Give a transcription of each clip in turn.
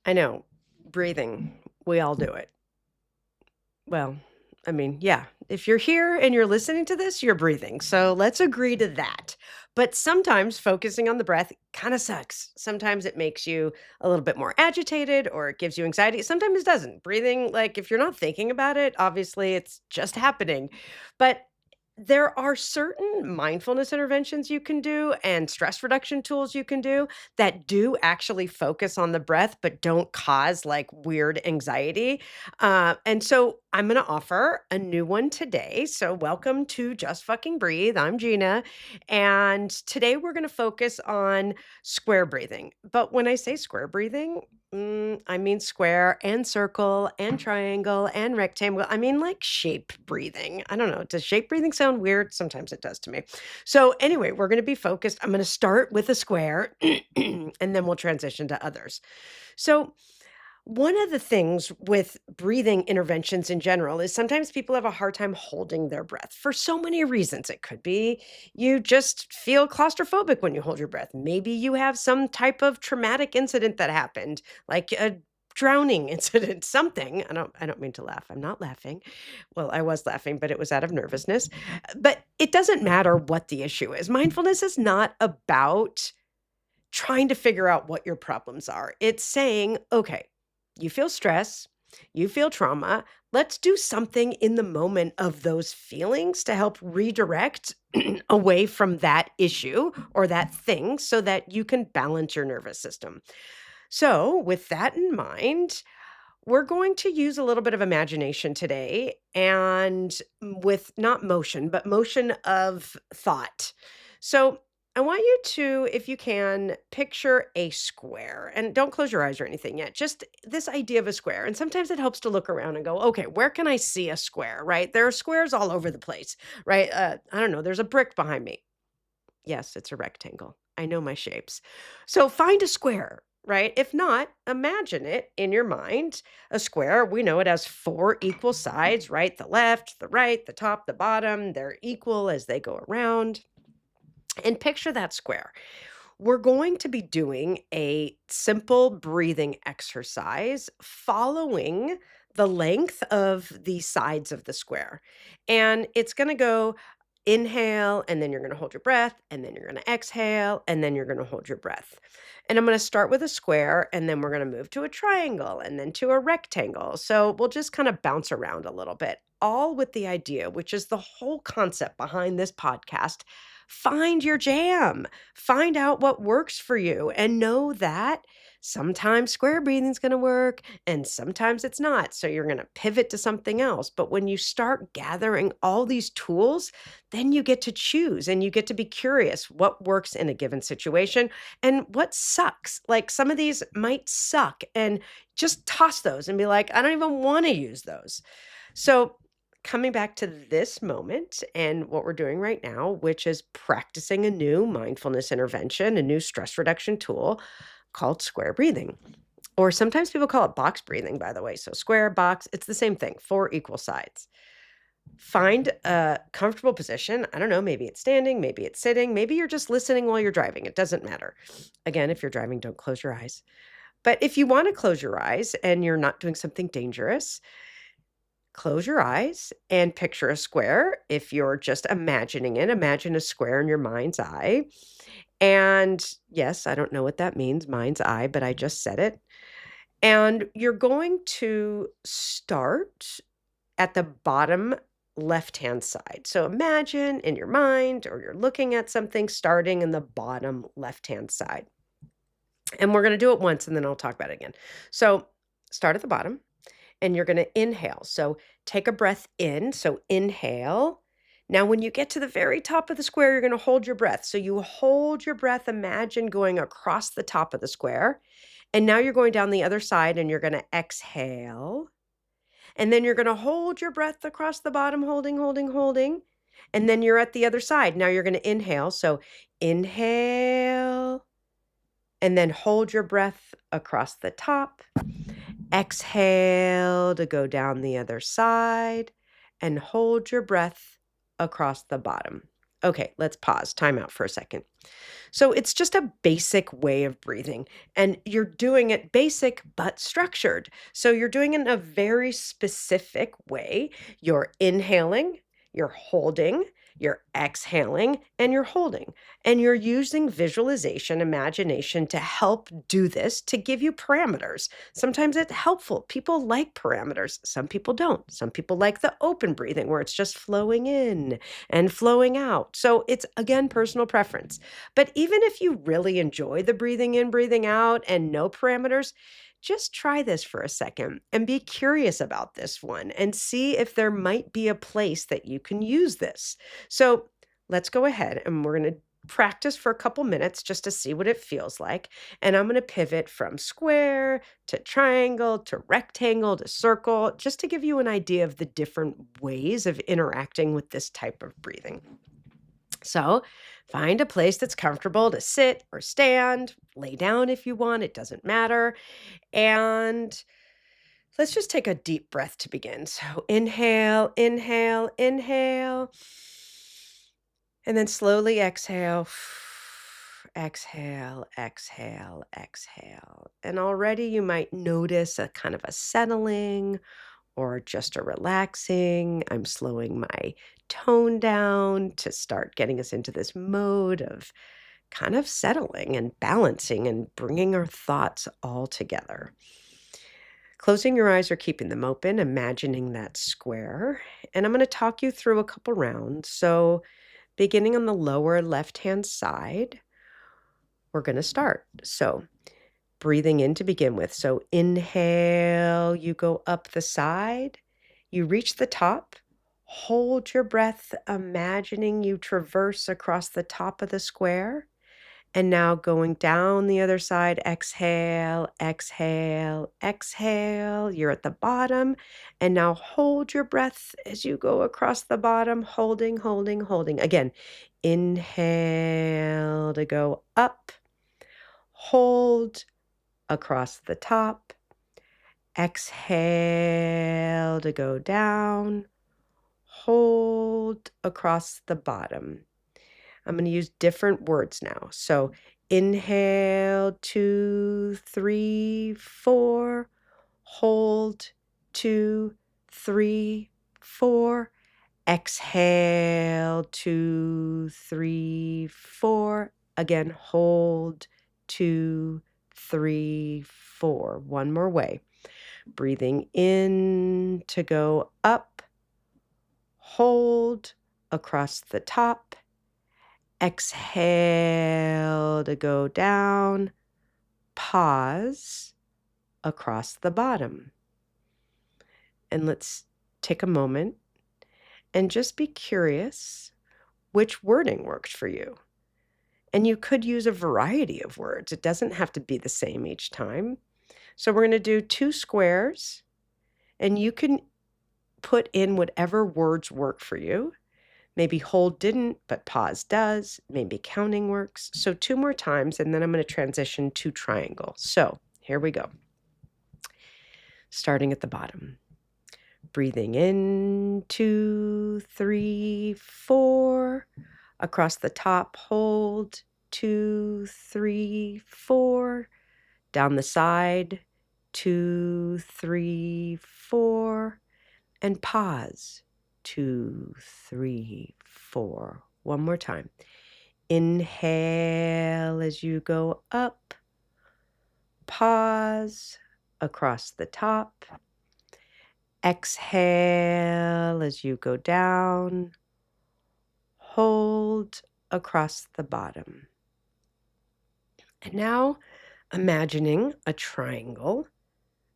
I know. Breathing. We all do it. Well, I mean, yeah. If you're here and you're listening to this, you're breathing. So let's agree to that. But sometimes focusing on the breath kind of sucks. Sometimes it makes you a little bit more agitated or it gives you anxiety. Sometimes it doesn't. Breathing, like if you're not thinking about it, obviously it's just happening. But there are certain mindfulness interventions you can do and stress reduction tools you can do that do actually focus on the breath, but don't cause like weird anxiety. And so I'm going to offer a new one today. So, welcome to Just Fucking Breathe. I'm Gina. And today we're going to focus on square breathing. But when I say square breathing, I mean square and circle and triangle and rectangle. I mean like shape breathing. I don't know. Does shape breathing sound weird? Sometimes it does to me. So, anyway, we're going to be focused. I'm going to start with a square and then we'll transition to others. So, one of the things with breathing interventions in general is sometimes people have a hard time holding their breath for so many reasons. It could be you just feel claustrophobic when you hold your breath. Maybe you have some type of traumatic incident that happened, like a drowning incident, something. I don't mean to laugh. I'm not laughing. Well, I was laughing, but it was out of nervousness. But it doesn't matter what the issue is. Mindfulness is not about trying to figure out what your problems are. It's saying, okay, you feel stress, you feel trauma. Let's do something in the moment of those feelings to help redirect away from that issue or that thing so that you can balance your nervous system. So, with that in mind, we're going to use a little bit of imagination today and with not motion, but motion of thought. So I want you to, if you can, picture a square and don't close your eyes or anything yet. Just this idea of a square. And sometimes it helps to look around and go, okay, where can I see a square, right? There are squares all over the place, right? I don't know. There's a brick behind me. Yes, it's a rectangle. I know my shapes. So find a square, right? If not, imagine it in your mind. A square, we know it has four equal sides, right? The left, the right, the top, the bottom. They're equal as they go around. And picture that square. We're going to be doing a simple breathing exercise following the length of the sides of the square. And it's going to go inhale, and then you're going to hold your breath, and then you're going to exhale, and then you're going to hold your breath. And I'm going to start with a square, and then we're going to move to a triangle, and then to a rectangle. So we'll just kind of bounce around a little bit, all with the idea, which is the whole concept behind this podcast. Find your jam. Find out what works for you and know that sometimes square breathing is going to work and sometimes it's not. So you're going to pivot to something else. But when you start gathering all these tools, then you get to choose and you get to be curious what works in a given situation and what sucks. Like some of these might suck and just toss those and be like, I don't even want to use those. So coming back to this moment and what we're doing right now, which is practicing a new mindfulness intervention, a new stress reduction tool called square breathing. Or sometimes people call it box breathing, by the way. So square, box, it's the same thing, four equal sides. Find a comfortable position. I don't know, maybe it's standing, maybe it's sitting, maybe you're just listening while you're driving. It doesn't matter. Again, if you're driving, don't close your eyes. But if you want to close your eyes and you're not doing something dangerous, close your eyes and picture a square. If you're just imagining it, imagine a square in your mind's eye. And yes, I don't know what that means, mind's eye, but I just said it. And you're going to start at the bottom left-hand side. So imagine in your mind, or you're looking at something starting in the bottom left-hand side. And we're going to do it once and then I'll talk about it again. So start at the bottom and you're going to inhale. So take a breath in. So inhale. Now, when you get to the very top of the square, you're going to hold your breath. So you hold your breath, imagine going across the top of the square. And now you're going down the other side and you're going to exhale. And then you're going to hold your breath across the bottom, holding, holding, holding. And then you're at the other side. Now you're going to inhale. So inhale. And then hold your breath across the top. Exhale to go down the other side and hold your breath across the bottom. Okay, let's pause, time out for a second. So it's just a basic way of breathing, and you're doing it basic but structured. So you're doing it in a very specific way. You're inhaling, you're holding, you're exhaling, and you're holding. And you're using visualization, imagination to help do this to give you parameters. Sometimes it's helpful. People like parameters, some people don't. Some people like the open breathing where it's just flowing in and flowing out. So it's again personal preference. But even if you really enjoy the breathing in, breathing out, and no parameters, just try this for a second and be curious about this one and see if there might be a place that you can use this. So let's go ahead and we're going to practice for a couple minutes just to see what it feels like. And I'm going to pivot from square to triangle to rectangle to circle just to give you an idea of the different ways of interacting with this type of breathing. So find a place that's comfortable to sit or stand, lay down if you want, it doesn't matter. And let's just take a deep breath to begin. So inhale, inhale, inhale, and then slowly exhale. Exhale, exhale, exhale. And already you might notice a kind of a settling or just a relaxing. I'm slowing my tone down to start getting us into this mode of kind of settling and balancing and bringing our thoughts all together. Closing your eyes or keeping them open, imagining that square. And I'm going to talk you through a couple rounds. So, beginning on the lower left hand side, we're going to start. So, breathing in to begin with. So inhale, you go up the side, you reach the top, hold your breath, imagining you traverse across the top of the square. And now going down the other side, exhale, exhale, exhale. You're at the bottom. And now hold your breath as you go across the bottom, holding, holding, holding. Again, inhale to go up, hold, across the top. Exhale to go down. Hold across the bottom. I'm going to use different words now. So inhale, 2, 3, 4. Hold, 2, 3, 4. Exhale, 2, 3, 4. Again, hold, 2, 3, 4. One more way. Breathing in to go up, hold across the top. Exhale to go down, pause across the bottom. And let's take a moment and just be curious which wording works for you. And you could use a variety of words. It doesn't have to be the same each time. So we're going to do 2 squares, and you can put in whatever words work for you. Maybe hold didn't, but pause does. Maybe counting works. So 2 more times, and then I'm going to transition to triangle. So here we go. Starting at the bottom. Breathing in, 2, 3, 4. Across the top, hold, 2, 3, 4. Down the side, 2, 3, 4. And pause, 2, 3, 4. One more time. Inhale as you go up. Pause across the top. Exhale as you go down. Hold across the bottom. And now imagining a triangle.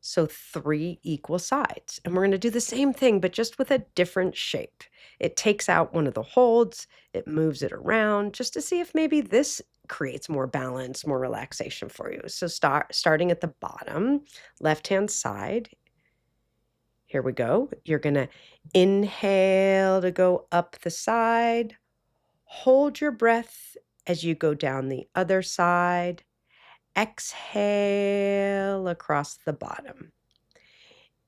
So 3 equal sides. And we're going to do the same thing, but just with a different shape. It takes out one of the holds, it moves it around just to see if maybe this creates more balance, more relaxation for you. So starting at the bottom, left-hand side. Here we go. You're going to inhale to go up the side. Hold your breath as you go down the other side. Exhale across the bottom.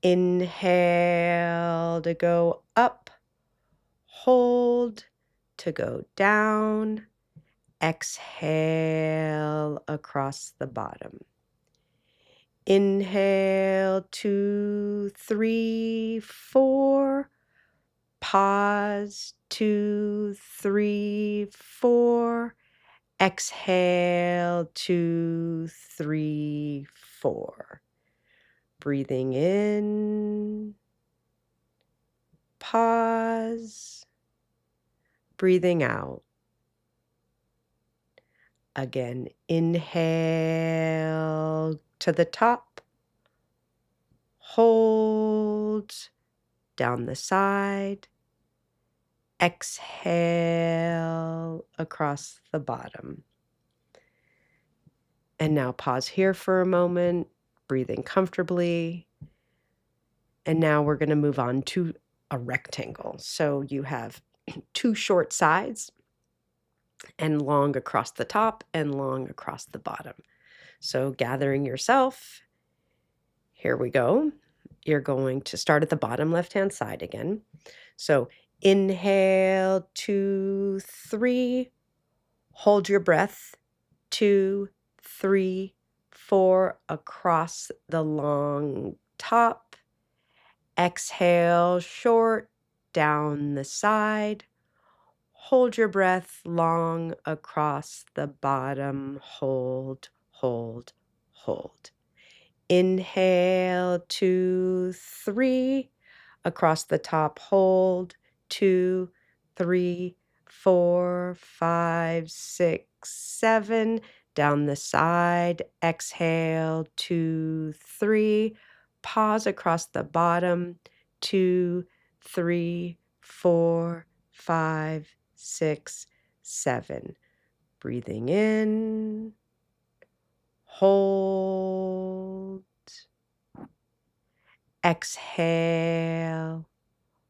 Inhale to go up, hold, to go down. Exhale across the bottom. Inhale, 2, 3, 4. Pause, 2, 3, 4. Exhale, 2, 3, 4. Breathing in. Pause. Breathing out. Again, inhale to the top. Hold down the side. Exhale across the bottom. And now pause here for a moment, breathing comfortably. And now we're going to move on to a rectangle. So you have 2 short sides and long across the top and long across the bottom. So gathering yourself, here we go. You're going to start at the bottom left-hand side again. So inhale, 2, 3. Hold your breath, 2, 3, 4, across the long top. Exhale, short, down the side. Hold your breath, long across the bottom. Hold, hold, hold. Inhale, 2, 3, across the top. Hold, 2, 3, 4, 5, 6, 7. Down the side. Exhale, 2, 3. Pause across the bottom. 2, 3, 4, 5, 6, 7. Breathing in. Hold. Exhale.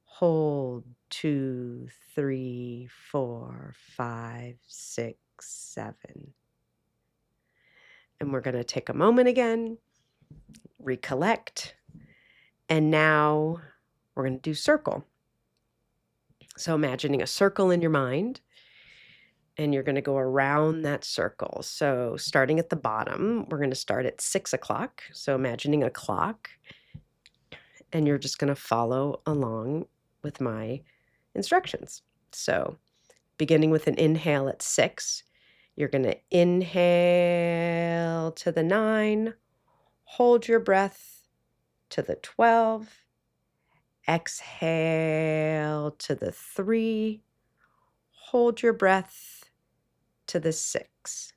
Hold. 2, 3, 4, 5, 6, 7. And we're going to take a moment again, recollect, and now we're going to do circle. So imagining a circle in your mind, and you're going to go around that circle. So starting at the bottom, we're going to start at 6 o'clock. So imagining a clock, and you're just going to follow along with my instructions. So beginning with an inhale at 6, you're going to inhale to the 9, hold your breath to the 12, exhale to the 3, hold your breath to the 6,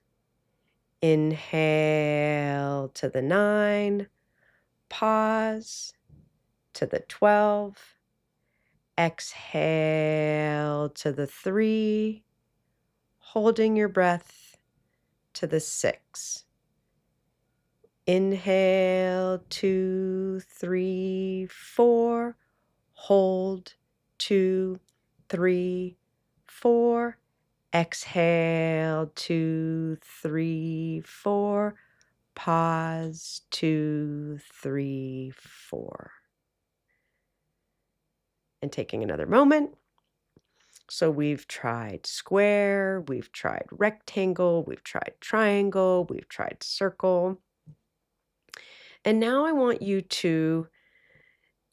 inhale to the 9, pause to the 12, exhale to the 3, holding your breath to the 6. Inhale, 2, 3, 4. Hold, 2, 3, 4. Exhale, 2, 3, 4. Pause, 2, 3, 4. And taking another moment. So we've tried square, we've tried rectangle, we've tried triangle, we've tried circle. And now I want you to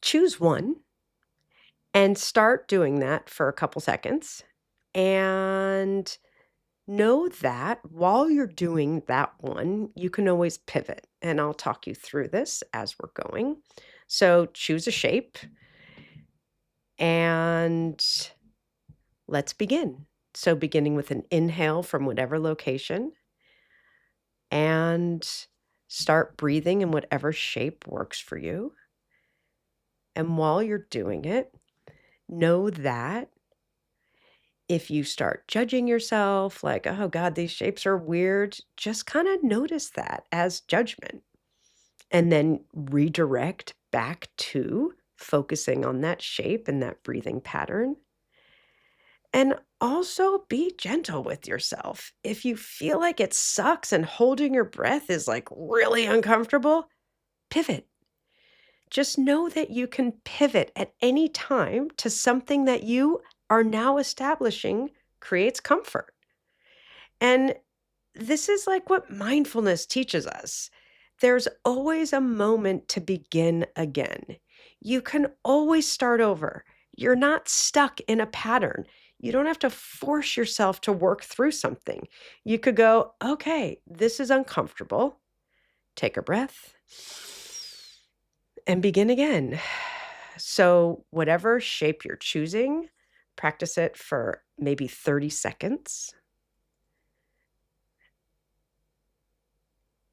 choose one and start doing that for a couple seconds. And know that while you're doing that one, you can always pivot. And I'll talk you through this as we're going. So choose a shape and let's begin. So beginning with an inhale from whatever location and start breathing in whatever shape works for you. And while you're doing it, know that if you start judging yourself, like, oh God, these shapes are weird, just kind of notice that as judgment. And then redirect back to focusing on that shape and that breathing pattern. And also be gentle with yourself. If you feel like it sucks and holding your breath is like really uncomfortable, pivot. Just know that you can pivot at any time to something that you are now establishing creates comfort. And this is like what mindfulness teaches us. There's always a moment to begin again. You can always start over. You're not stuck in a pattern. You don't have to force yourself to work through something. You could go, okay, this is uncomfortable. Take a breath and begin again. So, whatever shape you're choosing, practice it for maybe 30 seconds,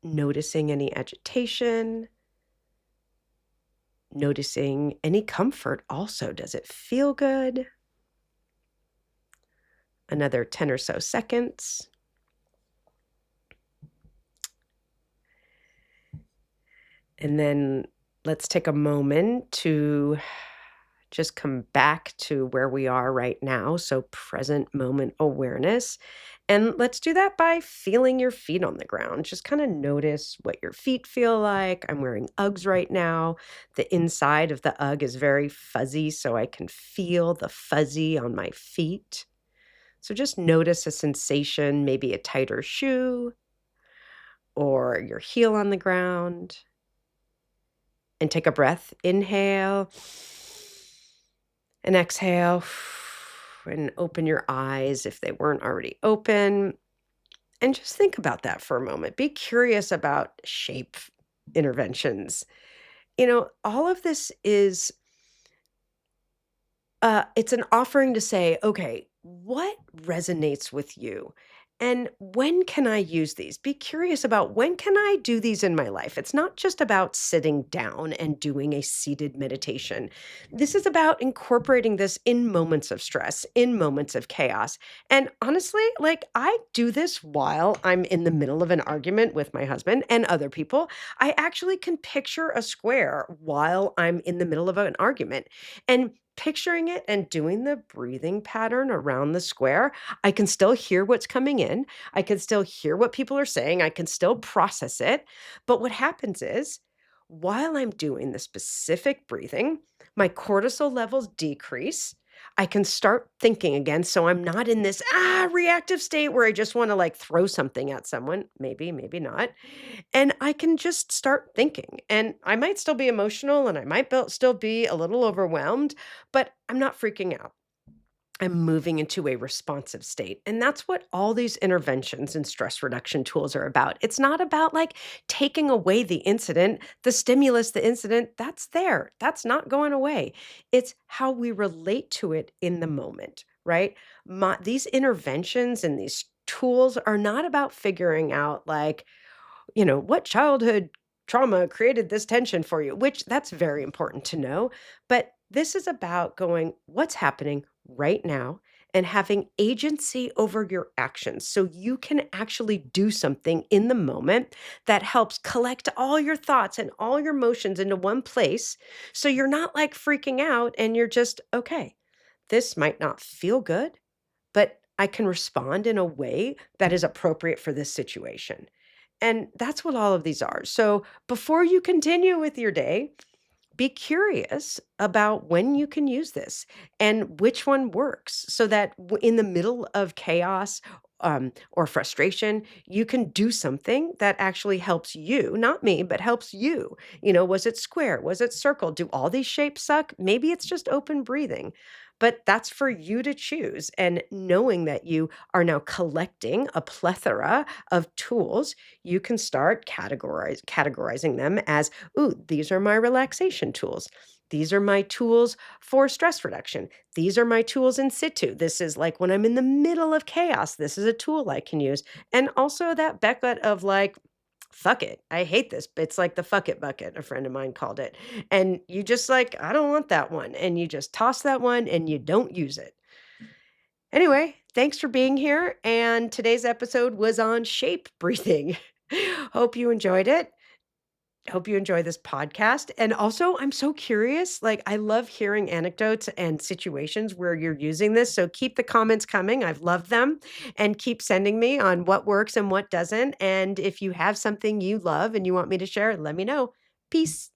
noticing any agitation, noticing any comfort also. Does it feel good? Another 10 or so seconds. And then let's take a moment to just come back to where we are right now. So, present moment awareness. And let's do that by feeling your feet on the ground. Just kind of notice what your feet feel like. I'm wearing Uggs right now. The inside of the Ugg is very fuzzy, so I can feel the fuzzy on my feet. So, just notice a sensation, maybe a tighter shoe or your heel on the ground. And take a breath. Inhale and exhale. And open your eyes if they weren't already open. And just think about that for a moment. Be curious about shape interventions. All of this is it's an offering to say, okay, what resonates with you? And when can I use these? Be curious about when can I do these in my life? It's not just about sitting down and doing a seated meditation. This is about incorporating this in moments of stress, in moments of chaos. And honestly, like I do this while I'm in the middle of an argument with my husband and other people. I actually can picture a square while I'm in the middle of an argument. And picturing it and doing the breathing pattern around the square, I can still hear what's coming in. I can still hear what people are saying. I can still process it. But what happens is, while I'm doing the specific breathing, my cortisol levels decrease. I can start thinking again. So I'm not in this reactive state where I just want to like throw something at someone. Maybe, maybe not. And I can just start thinking. And I might still be emotional and I might still be a little overwhelmed, but I'm not freaking out. I'm moving into a responsive state. And that's what all these interventions and stress reduction tools are about. It's not about like taking away the incident, the stimulus, the incident, that's there. That's not going away. It's how we relate to it in the moment, right? These interventions and these tools are not about figuring out like, what childhood trauma created this tension for you, which that's very important to know. But this is about going, what's happening right now and having agency over your actions so you can actually do something in the moment that helps collect all your thoughts and all your emotions into one place. So you're not like freaking out and you're just, okay, this might not feel good, but I can respond in a way that is appropriate for this situation. And that's what all of these are. So before you continue with your day, be curious about when you can use this and which one works so that in the middle of chaos or frustration, you can do something that actually helps you, not me, but helps you. Was it square? Was it circle? Do all these shapes suck? Maybe it's just open breathing. But that's for you to choose. And knowing that you are now collecting a plethora of tools, you can start categorizing them as, ooh, these are my relaxation tools. These are my tools for stress reduction. These are my tools in situ. This is like when I'm in the middle of chaos, this is a tool I can use. And also that bucket of like, fuck it. I hate this. It's like the fuck it bucket, a friend of mine called it. And you just like, I don't want that one. And you just toss that one and you don't use it. Anyway, thanks for being here. And today's episode was on shape breathing. Hope you enjoyed it. Hope you enjoy this podcast. And also, I'm so curious. Like, I love hearing anecdotes and situations where you're using this. So keep the comments coming. I've loved them. And keep sending me on what works and what doesn't. And if you have something you love and you want me to share, let me know. Peace.